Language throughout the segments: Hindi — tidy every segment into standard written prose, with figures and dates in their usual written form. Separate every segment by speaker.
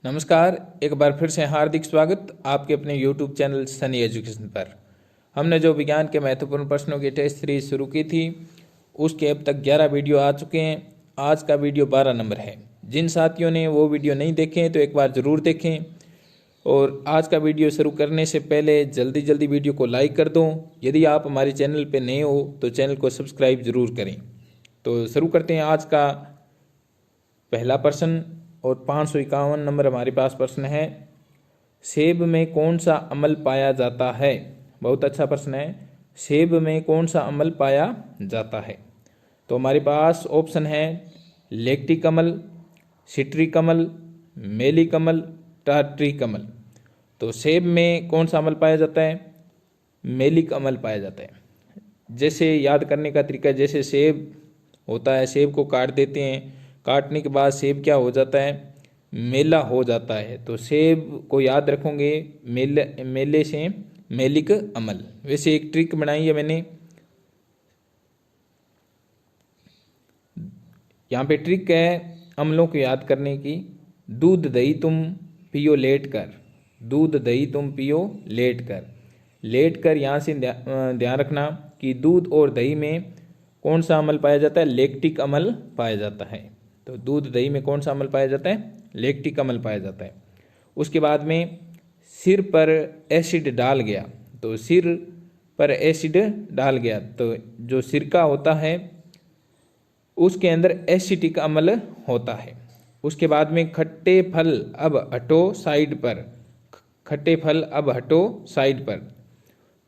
Speaker 1: नमस्कार, एक बार फिर से हार्दिक स्वागत आपके अपने YouTube चैनल सनी एजुकेशन पर। हमने जो विज्ञान के महत्वपूर्ण प्रश्नों की टेस्ट सीरीज शुरू की थी उसके अब तक 11 वीडियो आ चुके हैं। आज का वीडियो 12 नंबर है। जिन साथियों ने वो वीडियो नहीं देखे तो एक बार ज़रूर देखें। और आज का वीडियो शुरू करने से पहले जल्दी वीडियो को लाइक कर दो। यदि आप हमारे चैनल पर नए हो तो चैनल को सब्सक्राइब जरूर करें। तो शुरू करते हैं आज का पहला प्रश्न। और 551 नंबर हमारे पास प्रश्न है, सेब में कौन सा अम्ल पाया जाता है। बहुत अच्छा प्रश्न है। सेब में कौन सा अम्ल पाया जाता है। तो हमारे पास ऑप्शन है लैक्टिक अम्ल, सिट्रिक अम्ल, मैलिक अम्ल, टार्ट्रिक अम्ल। तो सेब में कौन सा अम्ल पाया जाता है, मैलिक अम्ल पाया जाता है। जैसे याद करने का तरीका, जैसे सेब होता है, सेब को काट देते हैं, काटने के बाद सेब क्या हो जाता है, मेला हो जाता है। तो सेब को याद रखोगे मेले से मैलिक अम्ल। वैसे एक ट्रिक बनाई है मैंने, यहाँ पे ट्रिक है अम्लों को याद करने की। दूध दही तुम पियो लेट कर, दूध दही तुम पियो लेट कर। लेट कर यहाँ से ध्यान रखना कि दूध और दही में कौन सा अम्ल पाया जाता है, लैक्टिक अम्ल पाया जाता है। तो दूध दही में कौन सा अम्ल पाया जाता है, लैक्टिक अम्ल पाया जाता है। उसके बाद में सिर पर एसिड डाल गया। तो सिर पर एसिड डाल गया, तो जो सिरका होता है उसके अंदर एसिटिक अम्ल होता है। उसके बाद में खट्टे फल अब हटो साइड पर, खट्टे फल अब हटो साइड पर।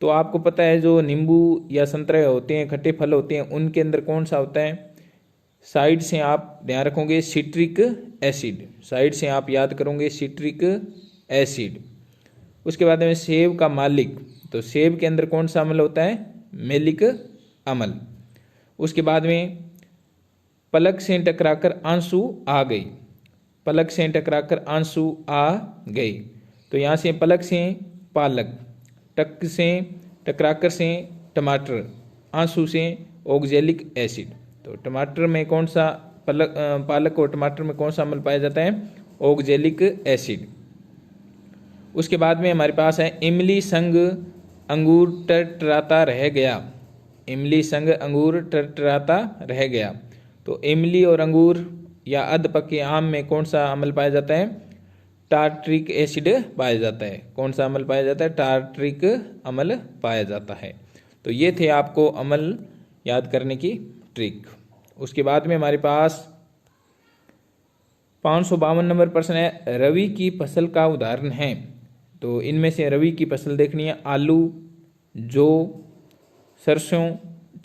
Speaker 1: तो आपको पता है जो नींबू या संतरे होते हैं, खट्टे फल होते हैं, उनके अंदर कौन सा होता है, साइड से आप ध्यान रखोगे सिट्रिक एसिड। साइड से आप याद करोगे सिट्रिक एसिड। उसके बाद में सेब का मालिक, तो सेब के अंदर कौन सा अम्ल होता है, मैलिक अम्ल। उसके बाद में पलक से टकराकर आंसू आ गई, पलक से टकराकर आंसू आ गई। तो यहाँ से पलक से पालक, टक से टकराकर से टमाटर, आंसू से ऑक्जेलिक एसिड। तो टमाटर में कौन सा, पालक और टमाटर में कौन सा अम्ल पाया जाता है, ऑक्जेलिक एसिड। उसके बाद में हमारे पास है इमली संग अंगूर टरटराता रह गया, इमली संग अंगूर टरटराता रह गया। तो इमली और अंगूर या अध पके आम में कौन सा अम्ल पाया जाता है, टार्ट्रिक एसिड पाया जाता है। कौन सा अम्ल पाया जाता है, टार्ट्रिक अम्ल पाया जाता है। तो ये थे आपको अम्ल याद करने की ट्रिक। उसके बाद में हमारे पास 552 नंबर प्रश्न है, रवि की फसल का उदाहरण है। तो इनमें से रवि की फसल देखनी है, आलू, जौ, सरसों,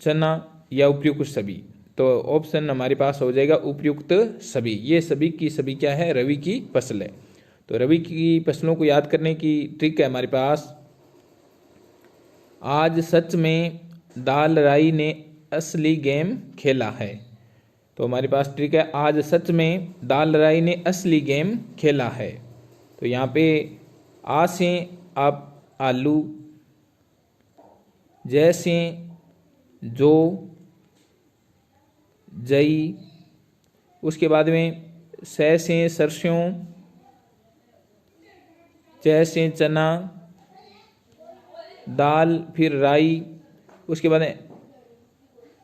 Speaker 1: चना या उपयुक्त सभी। तो ऑप्शन हमारे पास हो जाएगा उपयुक्त सभी। ये सभी की सभी क्या है, रवि की फसल है। तो रवि की फसलों को याद करने की ट्रिक है हमारे पास, आज सच में दाल राई ने असली गेम खेला है। तो हमारे पास ट्रिक है, आज सच में दाल राई ने असली गेम खेला है। तो यहाँ पे आ से आप आलू, जैसे जो, जई। उसके बाद में सै से सरसों, जै से चना, दाल फिर राई। उसके बाद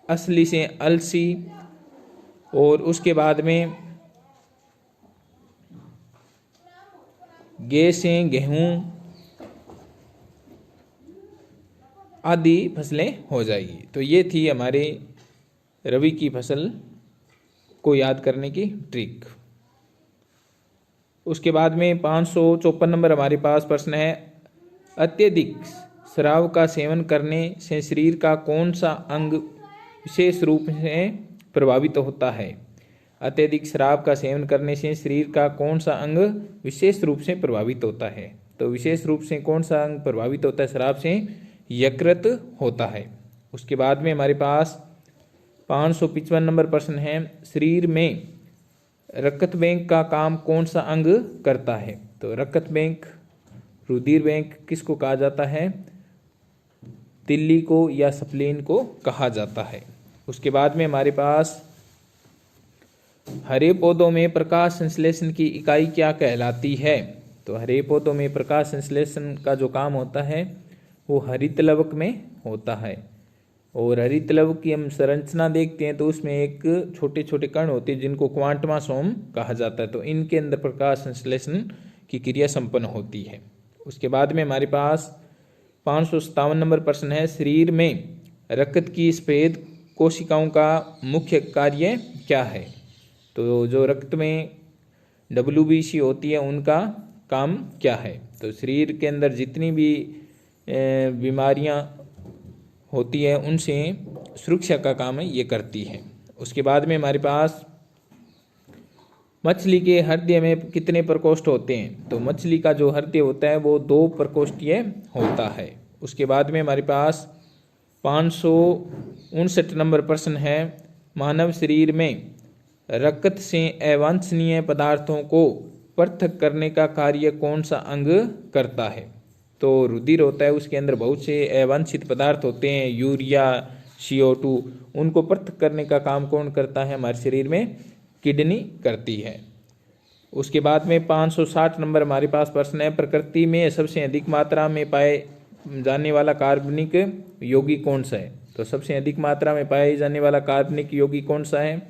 Speaker 1: असली से अलसी। और उसके बाद में गे से गेहूं आदि फसलें हो जाएगी। तो ये थी हमारे रवि की फसल को याद करने की ट्रिक। उसके बाद में 554 नंबर हमारे पास प्रश्न है, अत्यधिक शराब का सेवन करने से शरीर का कौन सा अंग विशेष रूप से प्रभावित होता है। अत्यधिक शराब का सेवन करने से शरीर का कौन सा अंग विशेष रूप से प्रभावित होता है। तो विशेष रूप से कौन सा अंग प्रभावित होता है शराब से, यकृत होता है। उसके बाद में हमारे पास 555 नंबर प्रश्न है, शरीर में रक्त बैंक का काम कौन सा अंग करता है। तो रक्त बैंक, रुधिर बैंक किसको कहा जाता है, तिल्ली को या स्प्लीन को कहा जाता है। उसके बाद में हमारे पास हरे पौधों में प्रकाश संश्लेषण की इकाई क्या कहलाती है? तो हरे पौधों में प्रकाश संश्लेषण का जो काम होता है वो हरित लवक में होता है। और हरित लवक की हम संरचना देखते हैं तो उसमें एक छोटे छोटे कण होते हैं जिनको क्वांटमासोम कहा जाता है। तो इनके अंदर प्रकाश संश्लेषण की क्रिया संपन्न होती है। उसके बाद में हमारे पास 557 नंबर प्रश्न है, शरीर में रक्त की सफेद कोशिकाओं का मुख्य कार्य क्या है? तो जो रक्त में WBC होती है उनका काम क्या है? तो शरीर के अंदर जितनी भी बीमारियां होती है उनसे सुरक्षा का काम ये करती है। उसके बाद में हमारे पास मछली के हृदय में कितने प्रकोष्ठ होते हैं? तो मछली का जो हृदय होता है वो 2 प्रकोष्ठीय होता है। उसके बाद में हमारे पास 559 नंबर प्रश्न है, मानव शरीर में रक्त से अवांछनीय पदार्थों को पृथक करने का कार्य कौन सा अंग करता है? तो रुधिर होता है, उसके अंदर बहुत से अवांछित पदार्थ होते हैं, यूरिया, CO2, उनको पृथक करने का काम कौन करता है? हमारे शरीर में किडनी करती है। उसके बाद में 560 नंबर हमारे पास प्रश्न है, प्रकृति में सबसे अधिक मात्रा में पाए जाने वाला कार्बनिक यौगिक कौन सा है? तो सबसे अधिक मात्रा में पाए जाने वाला कार्बनिक यौगिक कौन सा है?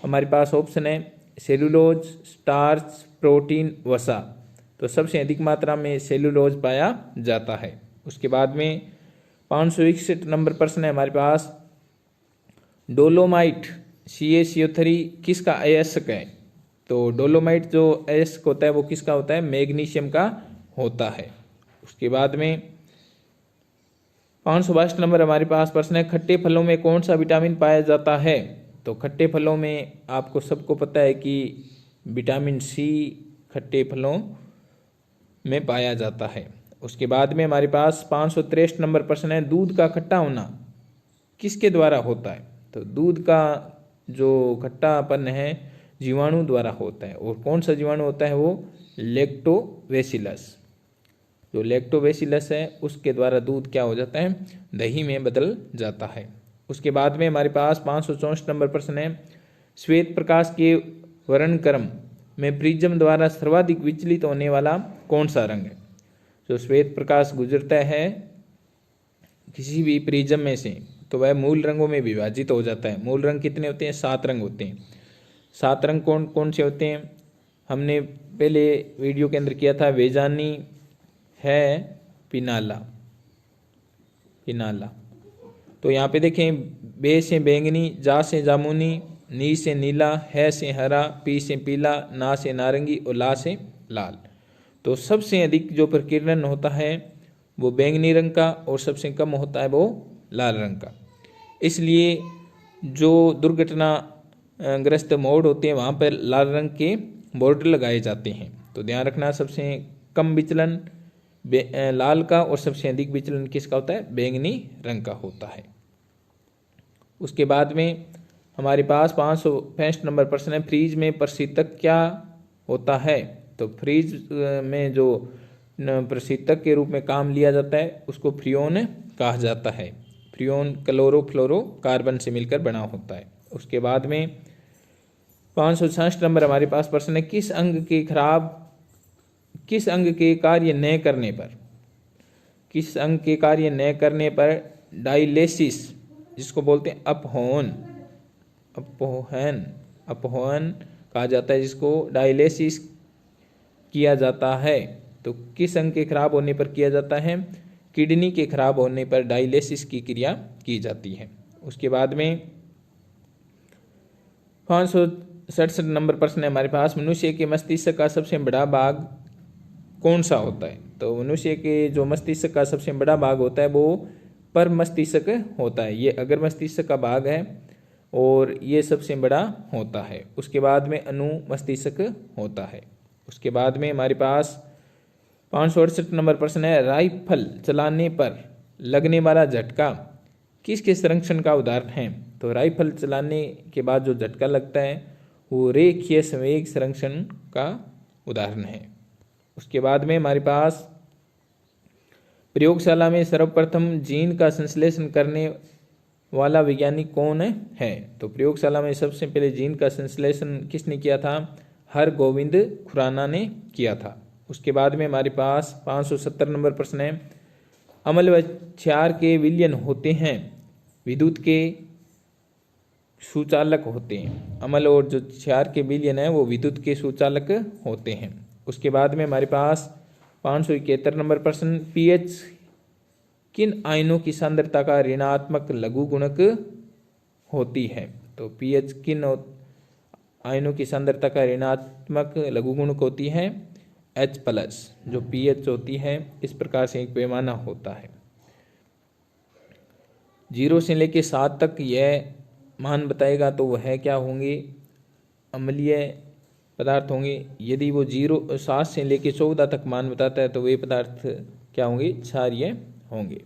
Speaker 1: हमारे पास ऑप्शन है सेलुलोज, स्टार्च, प्रोटीन, वसा। तो सबसे अधिक मात्रा में सेलुलोज पाया जाता है। उसके बाद में 561 नंबर प्रश्न है हमारे पास, डोलोमाइट CaCO3 किसका अयस्क है? तो डोलोमाइट जो अयस्क होता है वो किसका होता है? मैग्नीशियम का होता है। उसके बाद में 562 नंबर हमारे पास प्रश्न है, खट्टे फलों में कौन सा विटामिन पाया जाता है? तो खट्टे फलों में आपको सबको पता है कि विटामिन C खट्टे फलों में पाया जाता है। उसके बाद में हमारे पास 563 नंबर प्रश्न है, दूध का खट्टा होना किसके द्वारा होता है? तो दूध का जो खट्टापन है जीवाणु द्वारा होता है। और कौन सा जीवाणु होता है? वो लैक्टोबैसिलस। जो लैक्टोबैसिलस है उसके द्वारा दूध क्या हो जाता है? दही में बदल जाता है। उसके बाद में हमारे पास 564 नंबर प्रश्न है, श्वेत प्रकाश के वर्णक्रम में प्रिज्म द्वारा सर्वाधिक विचलित होने वाला कौन सा रंग है? जो श्वेत प्रकाश गुजरता है किसी भी प्रिज्म में से तो वह मूल रंगों में विभाजित हो जाता है। मूल रंग कितने होते हैं? 7 रंग होते हैं। 7 रंग कौन कौन से होते हैं? हमने पहले वीडियो के अंदर किया था, वेजानी है, पिनाला। तो यहाँ पे देखें, बे से बैंगनी, जा से जामुनी, नी से नीला, है से हरा, पी से पीला, ना से नारंगी और ला से लाल। तो सबसे अधिक जो प्रकीर्णन होता है वो बैंगनी रंग का और सबसे कम होता है वो लाल रंग का। इसलिए जो दुर्घटना ग्रस्त मोड़ होते हैं वहाँ पर लाल रंग के बॉर्डर लगाए जाते हैं। तो ध्यान रखना, सबसे कम विचलन लाल का और सबसे अधिक विचलन किसका होता है? बैंगनी रंग का होता है। उसके बाद में हमारे पास 565 नंबर प्रश्न है, फ्रीज में प्रशीतक क्या होता है? तो फ्रीज में जो प्रशीतक के रूप में काम लिया जाता है उसको फ्रियोन कहा जाता है। फ्रियोन क्लोरोफ्लोरोकार्बन से मिलकर बना होता है। उसके बाद में 566 नंबर हमारे पास प्रश्न है, किस अंग के कार्य न करने पर डायलिसिस, जिसको बोलते हैं अपहोहन कहा जाता है, जिसको डायलिसिस किया जाता है। तो किस अंग के खराब होने पर किया जाता है? किडनी के खराब होने पर डायलिसिस की क्रिया की जाती है। उसके बाद में 567 नंबर प्रश्न है हमारे पास, मनुष्य के मस्तिष्क का सबसे बड़ा भाग कौन सा होता है? तो मनुष्य के जो मस्तिष्क का सबसे बड़ा भाग होता है वो पर मस्तिष्क होता है। ये अगर मस्तिष्क का भाग है और ये सबसे बड़ा होता है। उसके बाद में अनु मस्तिष्क होता है। उसके बाद में हमारे पास 568 नंबर प्रश्न है, राइफल चलाने पर लगने वाला झटका किसके संरक्षण का उदाहरण है? तो राइफल चलाने के बाद जो झटका लगता है वो रेखीय संवेग संरक्षण का उदाहरण है। उसके बाद में हमारे पास प्रयोगशाला में सर्वप्रथम जीन का संश्लेषण करने वाला वैज्ञानिक कौन है? तो प्रयोगशाला में सबसे पहले जीन का संश्लेषण किसने किया था? हरगोविंद खुराना ने किया था। उसके बाद में हमारे पास 570 नंबर प्रश्न है, अम्ल व क्षार के विलयन होते हैं, विद्युत के सुचालक होते हैं। अम्ल और जो क्षार के विलयन है वो विद्युत के सुचालक होते हैं। उसके बाद में हमारे पास 571 नंबर प्रश्न, पीएच किन आयनों की सांद्रता का ऋणात्मक लघु गुणक होती है? तो पीएच किन आयनों की सांद्रता का ऋणात्मक लघु गुणक होती है? H+। जो पीएच होती है इस प्रकार से एक पैमाना होता है। 0 से लेकर 7 तक यह मान बताएगा तो वह क्या होंगे? अम्लीय पदार्थ होंगे। यदि वो 7 से लेकर 14 तक मान बताता है तो वे पदार्थ क्या होंगे? क्षारीय होंगे।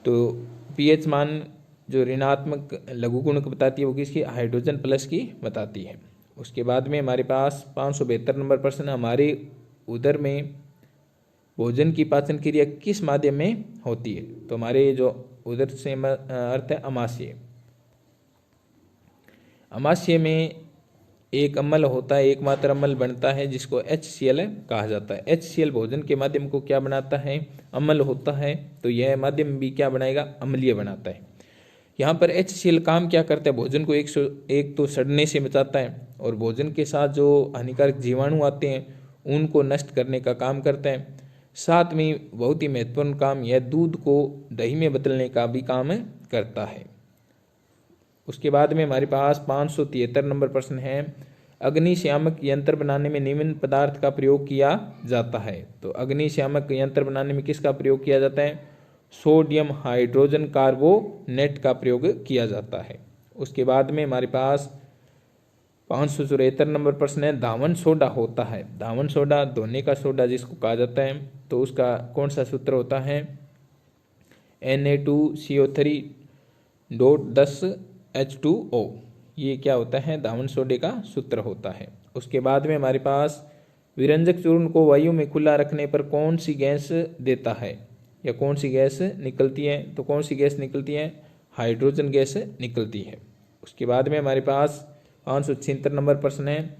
Speaker 1: तो पीएच मान जो ऋणात्मक लघु गुणक बताती है वो किसकी? हाइड्रोजन प्लस की बताती है। उसके बाद में हमारे पास 572 नंबर प्रश्न, हमारे उदर में भोजन की पाचन क्रिया किस माध्यम में होती है? तो हमारे जो उदर से अर्थ है अमाशय। अमाशय में एक अम्ल होता है, एकमात्र अम्ल बनता है जिसको HCl कहा जाता है। HCl भोजन के माध्यम को क्या बनाता है? अम्ल होता है। तो यह माध्यम भी क्या बनाएगा? अम्लीय बनाता है। यहाँ पर HCl काम क्या करता है? भोजन को एक तो सड़ने से बचाता है और भोजन के साथ जो हानिकारक जीवाणु आते हैं उनको नष्ट करने का काम करता है। साथ में बहुत ही महत्वपूर्ण काम यह दूध को दही में बदलने का भी काम करता है। उसके बाद में हमारे पास 573 नंबर प्रश्न है, अग्निशामक यंत्र बनाने में निम्न पदार्थ का प्रयोग किया जाता है। तो अग्निशामक यंत्र बनाने में किसका प्रयोग किया जाता है? सोडियम हाइड्रोजन कार्बोनेट का प्रयोग किया जाता है। उसके बाद में हमारे पास 574 नंबर प्रश्न है, धावन सोडा होता है। धावन सोडा धोने का सोडा जिसको कहा जाता है, तो उसका कौन सा सूत्र होता है? Na2CO3.10H2O। ये क्या होता है? धावन सोडे का सूत्र होता है। उसके बाद में हमारे पास विरंजक चूर्ण को वायु में खुला रखने पर कौन सी गैस देता है या कौन सी गैस निकलती है? तो कौन सी गैस निकलती है? हाइड्रोजन गैस निकलती है। उसके बाद में हमारे पास 576 नंबर प्रश्न है,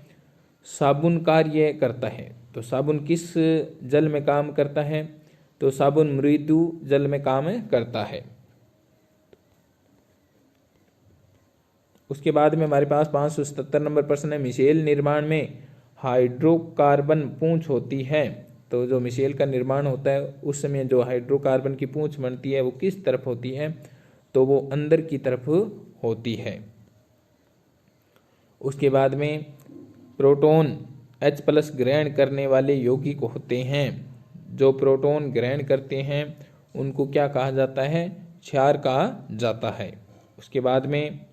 Speaker 1: साबुन कार्य करता है। तो साबुन किस जल में काम करता है? तो साबुन मृदु जल में काम करता है। उसके बाद में हमारे पास 577 नंबर प्रश्न है, मिशेल निर्माण में हाइड्रोकार्बन पूंछ होती है। तो जो मिशेल का निर्माण होता है उस समय जो हाइड्रोकार्बन की पूंछ बनती है वो किस तरफ होती है? तो वो अंदर की तरफ होती है। उसके बाद में प्रोटॉन H+ ग्रहण करने वाले यौगिक होते हैं। जो प्रोटॉन ग्रहण करते हैं उनको क्या कहा जाता है? क्षार कहा जाता है। उसके बाद में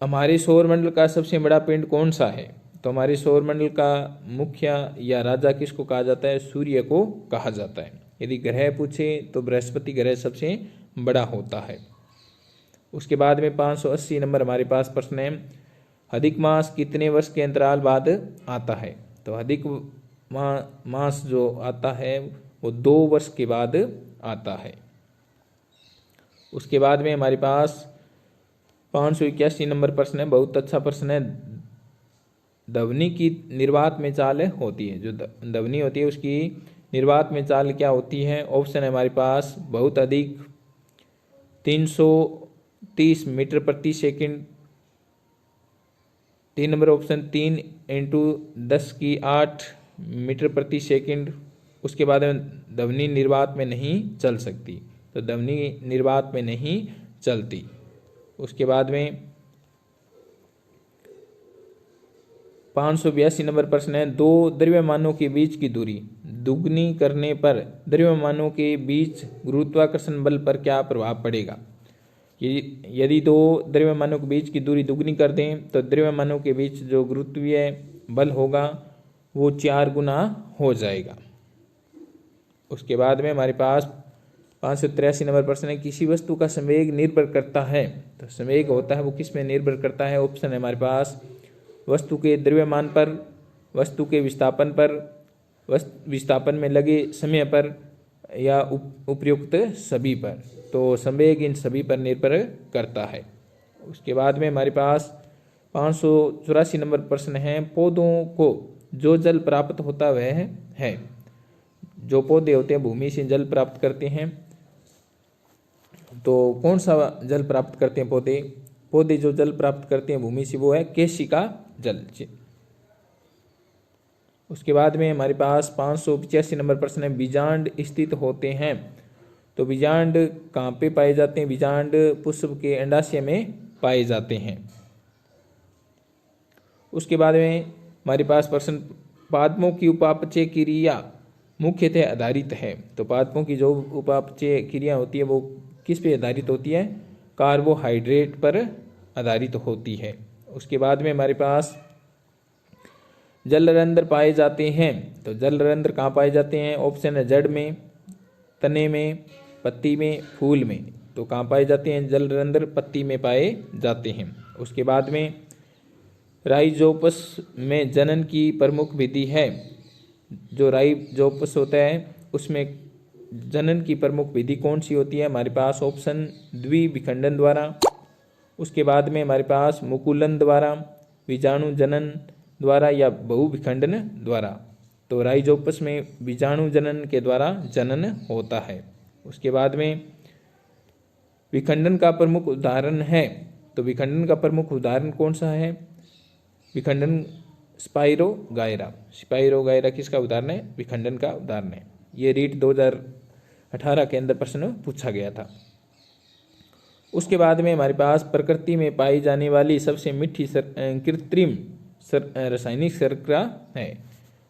Speaker 1: हमारे सौरमंडल का सबसे बड़ा पिंड कौन सा है? तो हमारे सौरमंडल का मुखिया या राजा किसको कहा जाता है? सूर्य को कहा जाता है। यदि ग्रह पूछे तो बृहस्पति ग्रह सबसे बड़ा होता है। उसके बाद में 580 नंबर हमारे पास प्रश्न है, अधिक मास कितने वर्ष के अंतराल बाद आता है? तो अधिक मास जो आता है वो 2 वर्ष के बाद आता है। उसके बाद में हमारे पास 581 नंबर प्रश्न है, बहुत अच्छा प्रश्न है, ध्वनि की निर्वात में चाल होती है। जो ध्वनि होती है उसकी निर्वात में चाल क्या होती है? ऑप्शन है हमारे पास बहुत अधिक 330 मीटर प्रति सेकंड। 3 नंबर ऑप्शन 3 × 10⁸ मीटर प्रति सेकंड। उसके बाद में ध्वनि निर्वात में नहीं चल सकती, तो ध्वनि निर्वात में नहीं चलती। उसके बाद में 582 नंबर प्रश्न है, दो द्रव्यमानों के बीच की दूरी दुगनी करने पर द्रव्यमानों के बीच गुरुत्वाकर्षण बल पर क्या प्रभाव पड़ेगा? यदि दो द्रव्यमानों के बीच की दूरी दुगनी कर दें तो द्रव्यमानों के बीच जो गुरुत्वीय बल होगा वो 4 गुना हो जाएगा। उसके बाद में हमारे पास 583 नंबर प्रश्न है, किसी वस्तु का संवेग निर्भर करता है। तो संवेग होता है वो किस में निर्भर करता है? ऑप्शन है हमारे पास वस्तु के द्रव्यमान पर, वस्तु के विस्थापन पर, विस्थापन में लगे समय पर, या उपयुक्त सभी पर। तो संवेग इन सभी पर निर्भर करता है। उसके बाद में हमारे पास 584 नंबर प्रश्न है, पौधों को जो जल प्राप्त होता वह है। जो पौधे होते हैं भूमि से जल प्राप्त करते हैं, तो कौन सा जल प्राप्त करते हैं पौधे? पौधे जो जल प्राप्त करते हैं भूमि से वो है केशिका जल। उसके बाद में हमारे पास 585 नंबर प्रश्न है, बीजांड स्थित होते हैं। तो बीजांड कहाँ पे पाए जाते हैं? बीजांड पुष्प के अंडाशय में पाए जाते हैं। उसके बाद में हमारे पास प्रश्न, पादपों की उपापचय क्रिया मुख्यतः आधारित है। तो पादपों की जो उपापचय क्रिया होती है वो किस पे आधारित होती है? कार्बोहाइड्रेट पर आधारित होती है। उसके बाद में हमारे पास जलरंध्र पाए जाते हैं। तो जलरंध्र कहाँ पाए जाते हैं? ऑप्शन है जड़ में, तने में, पत्ती में, फूल में। तो कहाँ पाए जाते हैं जलरंध्र? पत्ती में पाए जाते हैं। उसके बाद में राइजोपस में जनन की प्रमुख विधि है। जो राइजोपस होता है उसमें जनन की प्रमुख विधि कौन सी होती है? हमारे पास ऑप्शन द्विविखंडन द्वारा। उसके बाद में हमारे पास मुकुलन द्वारा, बीजाणु जनन द्वारा या बहुविखंडन द्वारा। तो राइजोपस में बीजाणु जनन के द्वारा जनन होता है। उसके बाद में विखंडन का प्रमुख उदाहरण है। तो विखंडन का प्रमुख उदाहरण कौन सा है? विखंडन स्पाइरोगायरा। स्पाइरोगायरा किसका उदाहरण है? विखंडन का उदाहरण है। ये रीट 2018 के अंदर प्रश्न पूछा गया था। उसके बाद में हमारे पास प्रकृति में पाई जाने वाली सबसे मीठी कृत्रिम रासायनिक शर्करा है।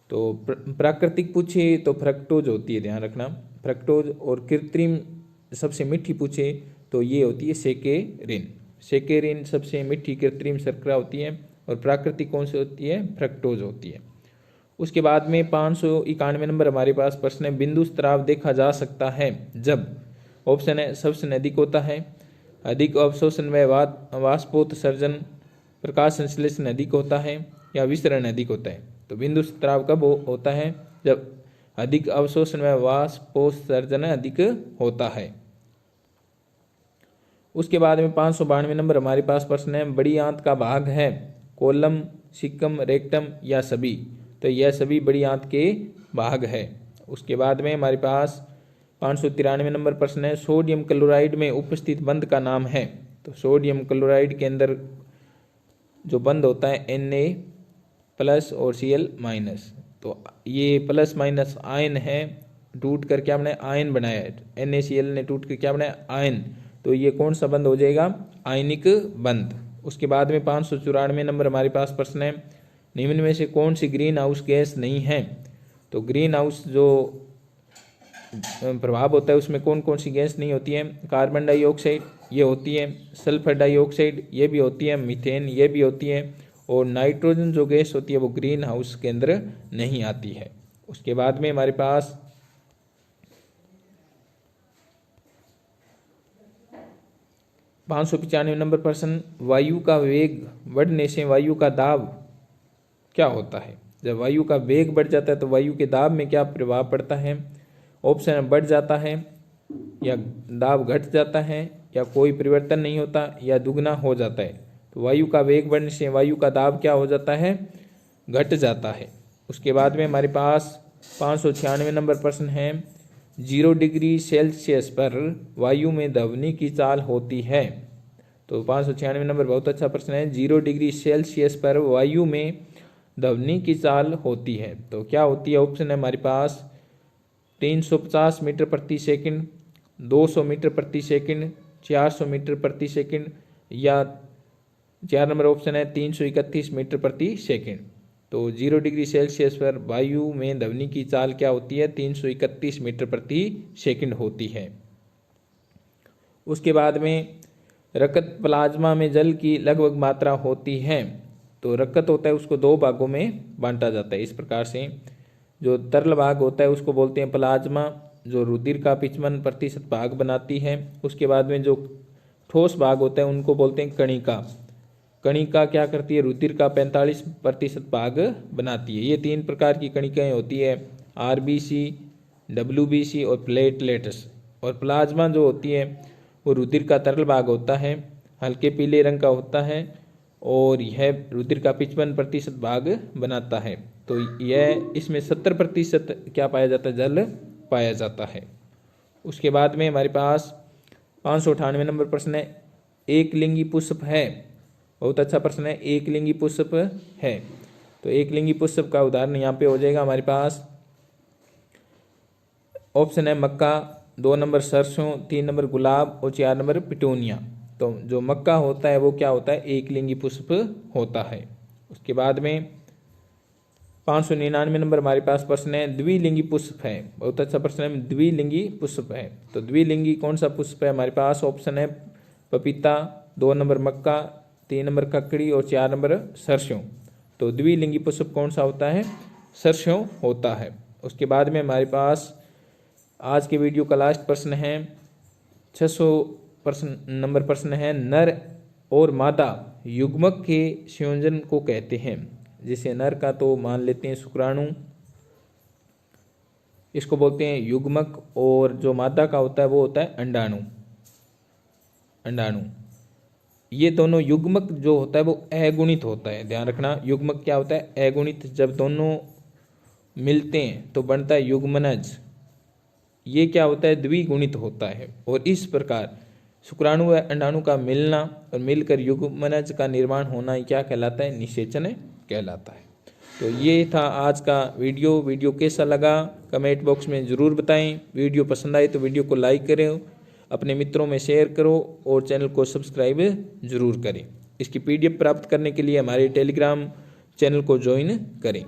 Speaker 1: तो प्राकृतिक पूछे तो फ्रक्टोज होती है, ध्यान रखना, फ्रक्टोज। और कृत्रिम सबसे मीठी पूछे तो ये होती है सेकेरिन। सेकेरिन सबसे मीठी कृत्रिम शर्करा होती है और प्राकृतिक कौन सी होती है? फ्रक्टोज होती है। उसके बाद में 591 नंबर हमारे पास प्रश्न है, बिंदु स्राव देखा जा सकता है जब, ऑप्शन है श्वसन अधिक होता है, अधिक अवशोषण व वाष्पोत्सर्जन, प्रकाश संश्लेषण अधिक होता है या विसरण अधिक होता है। तो बिंदु स्राव कब होता है? जब अधिक अवशोषण व वाष्पोत्सर्जन अधिक होता है। उसके बाद में 592 नंबर हमारे पास प्रश्न है, बड़ी आंत का भाग है कोलम, सिक्कम, रेक्टम या सभी। तो यह सभी बड़ी आंत के भाग है। उसके बाद में हमारे पास 593 नंबर प्रश्न है, सोडियम क्लोराइड में उपस्थित बंध का नाम है। तो सोडियम क्लोराइड के अंदर जो बंध होता है Na+ और Cl-। तो ये प्लस माइनस आयन है, टूट कर क्या बनाया? आयन बनाया है। NaCl ने टूट कर क्या बनाया? आयन। तो ये कौन सा बंध हो जाएगा? आयनिक बंध। उसके बाद में 594 नंबर हमारे पास प्रश्न है, निम्न में से कौन सी ग्रीन हाउस गैस नहीं है? तो ग्रीन हाउस जो प्रभाव होता है उसमें कौन कौन सी गैस नहीं होती है? कार्बन डाइऑक्साइड ये होती है, सल्फर डाइऑक्साइड ये भी होती है, मीथेन ये भी होती है, और नाइट्रोजन जो गैस होती है वो ग्रीन हाउस के अंदर नहीं आती है। उसके बाद में हमारे पास 595 नंबर प्रश्न, वायु का वेग बढ़ने से वायु का दाब क्या होता है? जब वायु का वेग बढ़ जाता है तो वायु के दाब में क्या प्रभाव पड़ता है? ऑप्शन बढ़ जाता है या दाब घट जाता है या कोई परिवर्तन नहीं होता या दुगना हो जाता है। तो वायु का वेग बढ़ने से वायु का दाब क्या हो जाता है? घट जाता है। उसके बाद में हमारे पास 596 नंबर प्रश्न है, 0 डिग्री सेल्सियस पर वायु में ध्वनि की चाल होती है। तो 596 नंबर बहुत अच्छा प्रश्न है, 0 डिग्री सेल्सियस पर वायु में ध्वनि की चाल होती है। तो क्या होती है? ऑप्शन है हमारे पास 350 मीटर प्रति सेकंड, 200 मीटर प्रति सेकंड, 400 मीटर प्रति सेकंड, या 4 नंबर ऑप्शन है 331 मीटर प्रति सेकंड। तो 0 डिग्री सेल्सियस पर वायु में ध्वनि की चाल क्या होती है? 331 मीटर प्रति सेकंड होती है। उसके बाद में रक्त प्लाज्मा में जल की लगभग मात्रा होती है। तो रक्त होता है उसको 2 भागों में बांटा जाता है इस प्रकार से, जो तरल भाग होता है उसको बोलते हैं प्लाज्मा, जो रुधिर का 55% भाग बनाती है। उसके बाद में जो ठोस भाग होता है उनको बोलते हैं कणिका। कणिका क्या करती है? रुधिर का 45% भाग बनाती है। ये 3 प्रकार की कणिकाएं होती है, RBC, WBC और प्लेटलेट्स। और प्लाज्मा जो होती है वो रुधिर का तरल भाग होता है, हल्के पीले रंग का होता है और यह रुधिर का 55% भाग बनाता है। तो यह इसमें 70% क्या पाया जाता है, जल पाया जाता है। उसके बाद में हमारे पास 598 नंबर प्रश्न है, एक लिंगी पुष्प है। बहुत अच्छा प्रश्न है, एक लिंगी पुष्प है। तो एक लिंगी पुष्प का उदाहरण यहाँ पे हो जाएगा हमारे पास, ऑप्शन है मक्का, 2 नंबर सरसों, 3 नंबर गुलाब और 4 नंबर पिटूनिया। तो जो मक्का होता है वो क्या होता है, एक लिंगी पुष्प होता है। उसके बाद में 599 नंबर हमारे पास प्रश्न है, द्विलिंगी पुष्प है। बहुत अच्छा प्रश्न है, द्विलिंगी पुष्प है। तो द्विलिंगी कौन सा पुष्प है हमारे पास, ऑप्शन है पपीता, 2 नंबर मक्का, 3 नंबर ककड़ी और 4 नंबर सरसों। तो द्विलिंगी पुष्प कौन सा होता है, सरसों होता है। उसके बाद में हमारे पास आज के वीडियो का लास्ट प्रश्न है, 600 नंबर प्रश्न है, नर और मादा युग्मक के संयोजन को कहते हैं। जैसे नर का तो मान लेते हैं शुक्राणु, इसको बोलते हैं युग्मक, और जो मादा का होता है वो होता है अंडाणु। अंडाणु ये दोनों युग्मक जो होता है वो अगुणित होता है। ध्यान रखना, युग्मक क्या होता है, अगुणित। जब दोनों मिलते हैं तो बनता है युग्मनज। ये क्या होता है, द्विगुणित होता है। और इस प्रकार शुक्राणु व अंडाणु का मिलना और मिलकर युग्मनज का निर्माण होना ही क्या कहलाता है, निषेचन कहलाता है। तो ये था आज का वीडियो कैसा लगा कमेंट बॉक्स में ज़रूर बताएं। वीडियो पसंद आए तो वीडियो को लाइक करें, अपने मित्रों में शेयर करो और चैनल को सब्सक्राइब ज़रूर करें। इसकी PDF प्राप्त करने के लिए हमारे टेलीग्राम चैनल को ज्वाइन करें।